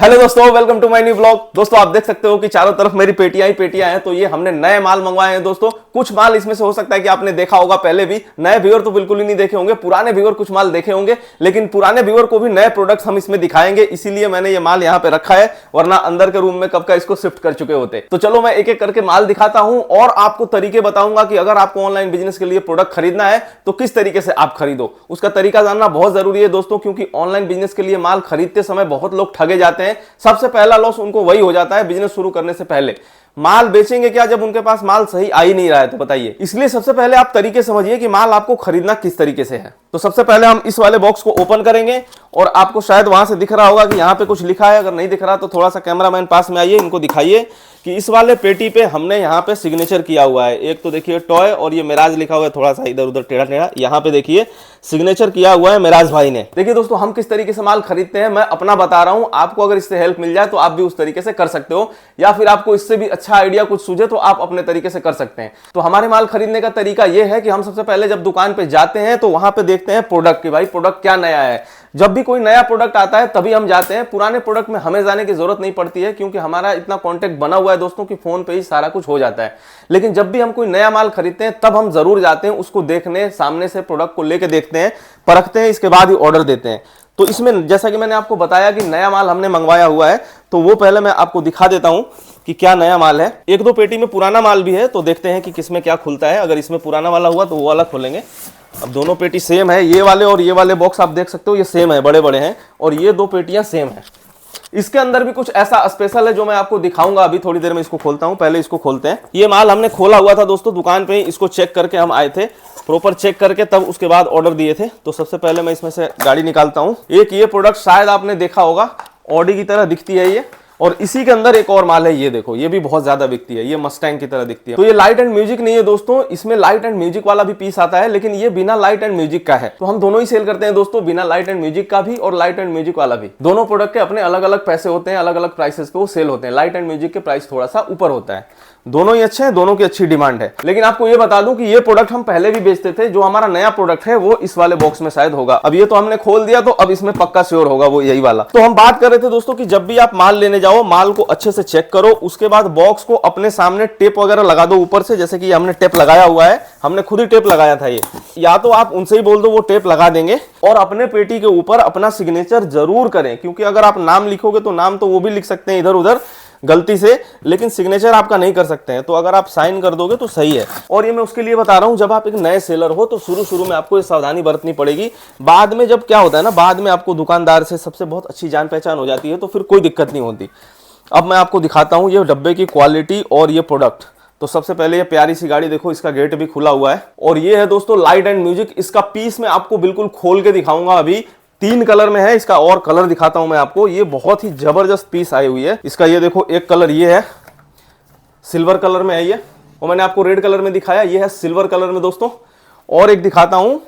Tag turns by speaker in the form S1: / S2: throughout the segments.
S1: Hello दोस्तों, welcome to my new blog. दोस्तों आप देख सकते हो कि चारों तरफ मेरी पेटियां ही पेटियां हैं। तो ये हमने नए माल मंगवाए हैं दोस्तों। कुछ माल इसमें से हो सकता है कि आपने देखा होगा पहले भी, नए व्यूअर तो बिल्कुल ही नहीं देखे होंगे, पुराने व्यूअर कुछ माल देखे होंगे, लेकिन पुराने व्यूअर को भी नए प्रोडक्ट्स हम इसमें दिखाएंगे, इसीलिए मैंने ये माल यहाँ पे रखा है, वरना अंदर के रूम में कब का इसको शिफ्ट कर चुके होते। तो चलो मैं एक एक करके माल दिखाता हूं और आपको तरीके बताऊंगा कि अगर आपको ऑनलाइन बिजनेस के लिए प्रोडक्ट खरीदना है तो किस तरीके से आप खरीदो। उसका तरीका जानना बहुत जरूरी है दोस्तों, क्योंकि ऑनलाइन बिजनेस के लिए माल खरीदते समय बहुत लोग ठगे जाते हैं। सबसे पहला लॉस उनको वही हो जाता है बिजनेस शुरू करने से पहले। माल बेचेंगे क्या जब उनके पास माल सही आ ही नहीं रहा है, तो बताइए। इसलिए सबसे पहले आप तरीके समझिए कि माल आपको खरीदना किस तरीके से है। तो सबसे पहले हम इस वाले बॉक्स को ओपन करेंगे और आपको शायद वहां से दिख रहा होगा कि यहां पे कुछ लिखा है। अगर नहीं दिख रहा तो थोड़ा सा कैमरामैन पास में आइए, इनको दिखाइए कि इस वाले पेटी पे हमने यहाँ पे सिग्नेचर किया हुआ है। एक तो देखिए टॉय और ये मेराज लिखा हुआ है, थोड़ा सा इधर उधर टेढ़ा टेढ़ा। यहाँ पे देखिए सिग्नेचर किया हुआ है मेराज भाई ने। देखिए दोस्तों, हम किस तरीके से माल खरीदते हैं मैं अपना बता रहा हूं। आपको अगर इससे हेल्प मिल जाए तो आप भी उस तरीके से कर सकते हो, या फिर आपको इससे भी अच्छा आइडिया कुछ सूझे तो आप अपने तरीके से कर सकते हैं। तो हमारे माल खरीदने का तरीका यह है कि हम सबसे पहले जब दुकान पे जाते हैं तो वहां पे देखते हैं प्रोडक्ट की, भाई प्रोडक्ट क्या नया है। जब भी कोई नया प्रोडक्ट आता है तभी हम जाते हैं, पुराने प्रोडक्ट में हमें जाने की जरूरत नहीं पड़ती है, क्योंकि हमारा इतना कांटेक्ट बना हुआ है दोस्तों कि फोन पे ही सारा कुछ हो जाता है। लेकिन जब भी हम कोई नया माल खरीदते हैं तब हम जरूर जाते हैं उसको देखने, सामने से प्रोडक्ट को लेके देखते हैं, परखते हैं, इसके बाद ही ऑर्डर देते हैं। तो इसमें जैसा कि मैंने आपको बताया कि नया माल हमने मंगवाया हुआ है, तो वो पहले मैं आपको दिखा देता हूं कि क्या नया माल है। एक दो पेटी में पुराना माल भी है, तो देखते हैं कि किसमें क्या खुलता है। अगर इसमें पुराना वाला हुआ तो वो वाला खोलेंगे। अब दोनों पेटी सेम है, ये वाले और ये वाले बॉक्स आप देख सकते हो, ये सेम है, बड़े बड़े हैं, और ये दो पेटियां सेम है। इसके अंदर भी कुछ ऐसा स्पेशल है जो मैं आपको दिखाऊंगा अभी थोड़ी देर में। इसको खोलता हूं, पहले इसको खोलते हैं। ये माल हमने खोला हुआ था दोस्तों दुकान पे ही, इसको चेक करके हम आए थे, प्रॉपर चेक करके तब उसके बाद ऑर्डर दिए थे। तो सबसे पहले मैं इसमें से गाड़ी निकालता हूं। एक ये प्रोडक्ट शायद आपने देखा होगा, ऑडी की तरह दिखती है ये, और इसी के अंदर एक और माल है, ये देखो, ये भी बहुत ज्यादा बिकती है, ये मस्टैंग की तरह दिखती है। तो ये लाइट एंड म्यूजिक नहीं है दोस्तों, इसमें लाइट एंड म्यूजिक वाला भी पीस आता है, लेकिन ये बिना लाइट एंड म्यूजिक का है। तो हम दोनों ही सेल करते हैं दोस्तों, बिना लाइट एंड म्यूजिक का भी और लाइट एंड म्यूजिक वाला भी। दोनों प्रोडक्ट के अपने अलग अलग पैसे होते हैं, अलग अलग प्राइसेस पे वो सेल होते हैं। लाइट एंड म्यूजिक के प्राइस थोड़ा सा ऊपर होता है। दोनों ही अच्छे हैं, दोनों की अच्छी डिमांड है। लेकिन आपको ये बता दूं कि ये प्रोडक्ट हम पहले भी बेचते थे। जो हमारा नया प्रोडक्ट है वो इस वाले बॉक्स में शायद होगा। अब ये तो हमने खोल दिया, तो अब इसमें पक्का श्योर होगा वो यही वाला। तो हम बात कर रहे थे दोस्तों कि जब भी आप माल लेने जाओ, माल को अच्छे से चेक करो, उसके बाद बॉक्स को अपने सामने टेप वगैरह लगा दो ऊपर से। जैसे कि हमने टेप लगाया हुआ है, हमने खुद ही टेप लगाया था ये, या तो आप उनसे ही बोल दो वो टेप लगा देंगे। और अपने पेटी के ऊपर अपना सिग्नेचर जरूर करें, क्योंकि अगर आप नाम लिखोगे तो नाम तो वो भी लिख सकते हैं इधर उधर गलती से, लेकिन सिग्नेचर आपका नहीं कर सकते हैं। तो अगर आप साइन कर दोगे तो सही है। और ये मैं उसके लिए बता रहा हूं, जब आप एक नए सेलर हो तो शुरू में आपको ये सावधानी बरतनी पड़ेगी। बाद में जब क्या होता है ना, बाद में आपको दुकानदार से सबसे बहुत अच्छी जान पहचान हो जाती है, तो फिर कोई दिक्कत नहीं होती। अब मैं आपको दिखाता हूं ये डब्बे की क्वालिटी और ये प्रोडक्ट। तो सबसे पहले ये प्यारी सी गाड़ी देखो, इसका गेट भी खुला हुआ है। और ये है दोस्तों लाइट एंड म्यूजिक। इसका पीस मैं आपको बिल्कुल खोल के दिखाऊंगा अभी। 3 कलर में है, इसका और कलर दिखाता हूं मैं आपको। ये बहुत ही जबरदस्त पीस आई हुई है इसका। ये देखो, एक कलर ये है, सिल्वर कलर में है ये, और मैंने आपको रेड कलर में दिखाया, ये है सिल्वर कलर में दोस्तों। और एक दिखाता हूं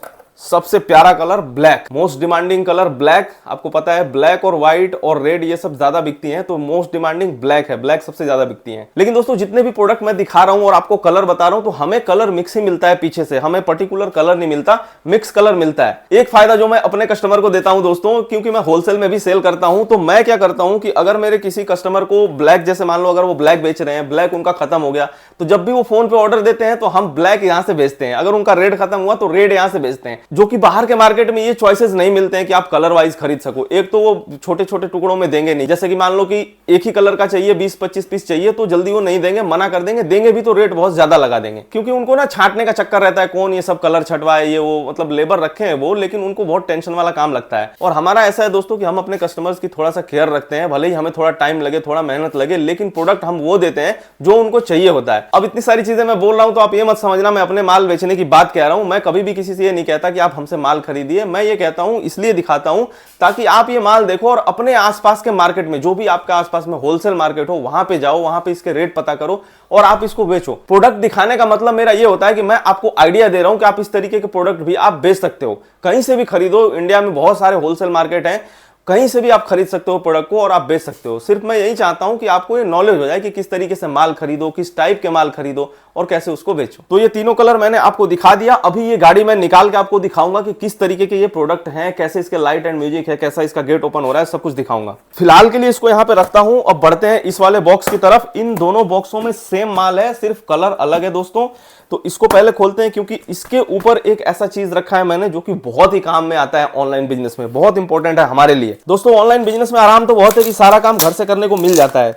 S1: सबसे प्यारा colour, black, most demanding colour black. आपको पता है ब्लैक और व्हाइट और रेड ये सब ज्यादा बिकती हैं, तो मोस्ट डिमांडिंग ब्लैक है, ब्लैक सबसे ज्यादा बिकती हैं। लेकिन दोस्तों जितने भी प्रोडक्ट मैं दिखा रहा हूं और आपको कलर बता रहा हूं, तो हमें कलर मिक्स ही मिलता है पीछे से, हमें पर्टिकुलर कलर नहीं मिलता, मिक्स कलर मिलता है। एक फायदा जो मैं अपने कस्टमर को देता हूं दोस्तों, क्योंकि मैं होलसेल में भी सेल करता हूं, तो मैं क्या करता हूं कि अगर मेरे किसी कस्टमर को ब्लैक, जैसे मान लो अगर वो ब्लैक बेच रहे हैं, ब्लैक उनका खत्म हो गया, तो जब भी वो फोन पे ऑर्डर देते हैं तो हम ब्लैक यहां से भेजते हैं। अगर उनका रेड खत्म हुआ तो रेड यहां से भेजते हैं, जो कि बाहर के मार्केट में ये चॉइसेस नहीं मिलते हैं कि आप कलर वाइज खरीद सको। एक तो वो छोटे छोटे टुकड़ों में देंगे नहीं, जैसे कि मान लो कि एक ही कलर का चाहिए, 20-25 पीस चाहिए, तो जल्दी वो नहीं देंगे, मना कर देंगे। देंगे भी तो रेट बहुत ज्यादा लगा देंगे, क्योंकि उनको ना छांटने का चक्कर रहता है, कौन ये सब कलर छटवाए, ये वो, मतलब लेबर रखे हैं वो, लेकिन उनको बहुत टेंशन वाला काम लगता है। और हमारा ऐसा है दोस्तों कि हम अपने कस्टमर्स की थोड़ा सा केयर रखते हैं, भले ही हमें थोड़ा टाइम लगे, थोड़ा मेहनत लगे, लेकिन प्रोडक्ट हम वो देते हैं जो उनको चाहिए होता है। अब इतनी सारी चीजें मैं बोल रहा हूं, तो आप ये मत समझना मैं अपने माल बेचने की बात कह रहा हूं। मैं कभी भी किसी से ये नहीं कहता कि आप हमसे माल खरीदिए। मैं ये कहता हूं, इसलिए दिखाता हूं ताकि आप ये माल देखो और अपने आसपास के मार्केट में, जो भी आपका आसपास में होलसेल मार्केट हो, वहां पे जाओ, वहां पे इसके रेट पता करो और आप इसको बेचो। प्रोडक्ट दिखाने का मतलब मेरा ये होता है कि मैं आपको आइडिया दे रहा हूं कि आप इस तरीके के प्रोडक्ट भी आप बेच सकते हो, कहीं से भी खरीदो। इंडिया में बहुत सारे होलसेल मार्केट हैं, कहीं से भी आप खरीद सकते हो प्रोडक्ट को और आप बेच सकते हो। सिर्फ मैं यही चाहता हूं कि आपको ये नॉलेज हो जाए कि किस तरीके से माल खरीदो, किस टाइप के माल खरीदो और कैसे उसको बेचो। तो ये तीनों कलर मैंने आपको दिखा दिया। अभी ये गाड़ी मैं निकाल के आपको दिखाऊंगा कि किस तरीके के ये प्रोडक्ट हैं, कैसे इसके लाइट एंड म्यूजिक है, कैसा इसका गेट ओपन हो रहा है, सब कुछ दिखाऊंगा। फिलहाल के लिए इसको यहाँ पे रखता हूं। अब बढ़ते हैं इस वाले बॉक्स की तरफ। इन दोनों बॉक्सों में सेम माल है, सिर्फ कलर अलग है दोस्तों। तो इसको पहले खोलते हैं, क्योंकि इसके ऊपर एक ऐसा चीज रखा है मैंने जो कि बहुत ही काम में आता है ऑनलाइन बिजनेस में, बहुत इंपॉर्टेंट है हमारे लिए। दोस्तों ऑनलाइन बिजनेस में आराम तो बहुत है कि सारा काम घर से करने को मिल जाता है,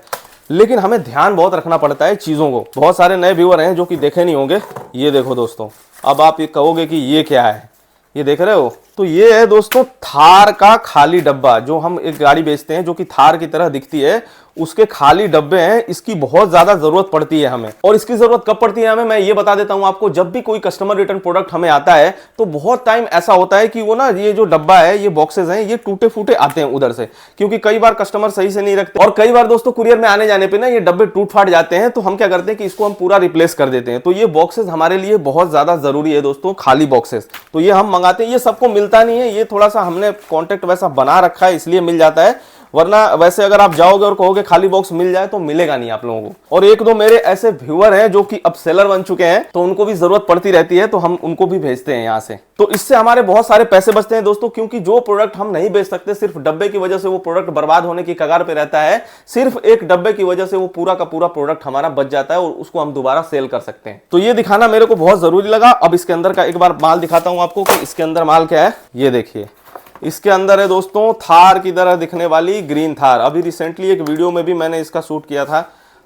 S1: लेकिन हमें ध्यान बहुत रखना पड़ता है चीजों को। बहुत सारे नए व्यूअर हैं जो कि देखे नहीं होंगे। ये देखो दोस्तों, अब आप ये कहोगे कि ये क्या है, ये देख रहे हो? तो ये है दोस्तों थार का खाली डब्बा। जो हम एक गाड़ी बेचते हैं जो कि थार की तरह दिखती है, उसके खाली डब्बे हैं। इसकी बहुत ज्यादा जरूरत पड़ती है हमें। और इसकी जरूरत कब पड़ती है हमें, मैं ये बता देता हूं आपको। जब भी कोई कस्टमर रिटर्न प्रोडक्ट हमें आता है तो बहुत टाइम ऐसा होता है कि वो ना, ये जो डब्बा है, ये बॉक्सेस हैं, ये टूटे फूटे आते हैं उधर से, क्योंकि कई बार कस्टमर सही से नहीं रखते। और कई बार दोस्तों कुरियर में आने जाने पे ना ये डब्बे टूट फाट जाते हैं। तो हम क्या करते हैं कि इसको हम पूरा रिप्लेस कर देते हैं। तो ये बॉक्सेस हमारे लिए बहुत ज्यादा जरूरी है दोस्तों, खाली बॉक्सेस। तो ये हम मंगाते हैं। ये सबको मिलता नहीं है, ये थोड़ा सा हमने कॉन्टेक्ट वैसा बना रखा है, इसलिए मिल जाता है। वरना वैसे अगर आप जाओगे और कहोगे खाली बॉक्स मिल जाए तो मिलेगा नहीं आप लोगों को। और एक दो मेरे ऐसे व्यूअर हैं जो कि अब सेलर बन चुके हैं, तो उनको भी जरूरत पड़ती रहती है, तो हम उनको भी भेजते हैं यहाँ से। तो इससे हमारे बहुत सारे पैसे बचते हैं दोस्तों, क्योंकि जो प्रोडक्ट हम नहीं बेच सकते, सिर्फ डब्बे की वजह से वो प्रोडक्ट बर्बाद होने की कगार पे रहता है, सिर्फ एक डब्बे की वजह से वो पूरा का पूरा प्रोडक्ट हमारा बच जाता है और उसको हम दोबारा सेल कर सकते हैं। तो ये दिखाना मेरे को बहुत जरूरी लगा। अब इसके अंदर का एक बार माल दिखाता हूं आपको कि इसके अंदर माल क्या है। ये देखिए, इसके अंदर है दोस्तों थार की तरह दिखने वाली ग्रीन थार। अभी रिसेंटली एक वीडियो में भी मैंने इसका शूट किया था,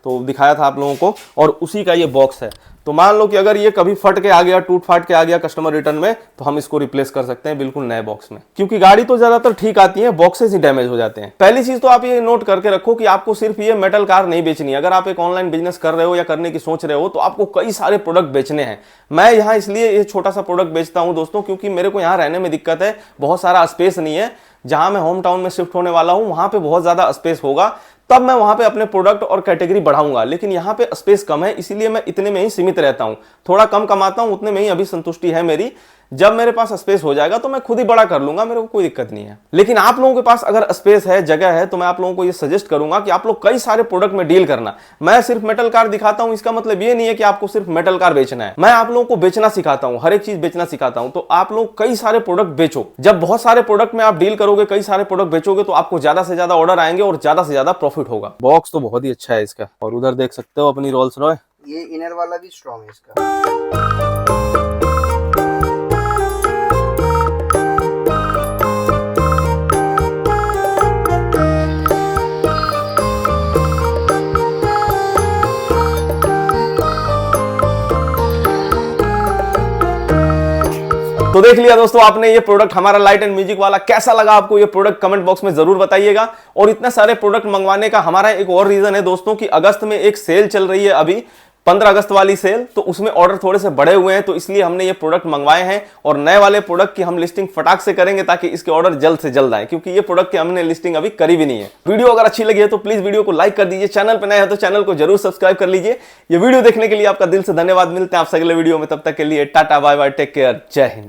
S1: तो दिखाया था आप लोगों को, और उसी का ये बॉक्स है। तो मान लो कि अगर ये कभी फट के आ गया, टूट फाट के आ गया कस्टमर रिटर्न में, तो हम इसको रिप्लेस कर सकते हैं बिल्कुल नए बॉक्स में। क्योंकि गाड़ी तो ज्यादातर ठीक आती है, बॉक्सेस ही डैमेज हो जाते हैं। पहली चीज तो आप ये नोट करके रखो कि आपको सिर्फ ये मेटल कार नहीं बेचनी है। अगर आप एक ऑनलाइन बिजनेस कर रहे हो या करने की सोच रहे हो, तो आपको कई सारे प्रोडक्ट बेचने हैं। मैं यहाँ इसलिए ये छोटा सा प्रोडक्ट बेचता हूँ दोस्तों, क्योंकि मेरे को यहाँ रहने में दिक्कत है, बहुत सारा स्पेस नहीं है। जहां मैं होम टाउन में शिफ्ट होने वाला हूं वहां पे बहुत ज्यादा स्पेस होगा, तब मैं वहां पे अपने प्रोडक्ट और कैटेगरी बढ़ाऊंगा। लेकिन यहाँ पे स्पेस कम है, इसीलिए मैं इतने में ही सीमित रहता हूं। थोड़ा कम कमाता हूं, उतने में ही अभी संतुष्टि है मेरी। जब मेरे पास स्पेस हो जाएगा तो मैं खुद ही बड़ा कर लूंगा, मेरे को कोई दिक्कत नहीं है। लेकिन आप लोगों के पास अगर स्पेस है, जगह है, तो मैं आप लोगों को ये सजेस्ट करूंगा कि आप लोग कई सारे प्रोडक्ट में डील करना। मैं सिर्फ मेटल कार दिखाता हूं, इसका मतलब ये नहीं है कि आपको सिर्फ मेटल कार बेचना है। मैं आप लोगों को बेचना सिखाता हूं, हर एक चीज बेचना सिखाता हूं। तो आप लोग कई सारे प्रोडक्ट बेचो। जब बहुत सारे प्रोडक्ट में आप डील करोगे, कई सारे प्रोडक्ट बेचोगे, तो आपको ज्यादा से ज्यादा ऑर्डर आएंगे और ज्यादा से ज्यादा प्रॉफिट होगा। बॉक्स तो बहुत ही अच्छा है इसका, और उधर देख सकते हो अपनी रोल्स रॉय।
S2: ये इनर वाला भी स्ट्रॉन्ग है इसका।
S1: तो देख लिया दोस्तों आपने ये प्रोडक्ट हमारा लाइट एंड म्यूजिक वाला। कैसा लगा आपको ये प्रोडक्ट, कमेंट बॉक्स में जरूर बताइएगा। और इतने सारे प्रोडक्ट मंगवाने का हमारा एक और रीजन है दोस्तों कि अगस्त में एक सेल चल रही है, अभी 15 अगस्त वाली सेल। तो उसमें ऑर्डर थोड़े से बढ़े हुए हैं, तो इसलिए हमने ये प्रोडक्ट मंगवाए हैं। और नए वाले प्रोडक्ट की हम लिस्टिंग फटाक से करेंगे ताकि इसके ऑर्डर जल्द से जल्द आए, क्योंकि ये प्रोडक्ट की हमने लिस्टिंग अभी करी भी नहीं है। वीडियो अगर अच्छी लगी है तो प्लीज वीडियो को लाइक कर दीजिए। चैनल पर नए हैं तो चैनल को जरूर सब्सक्राइब कर लीजिए। ये वीडियो देखने के लिए आपका दिल से धन्यवाद। मिलते हैं आपसे अगले वीडियो में, तब तक के लिए tata bye bye, take care, जय हिंद।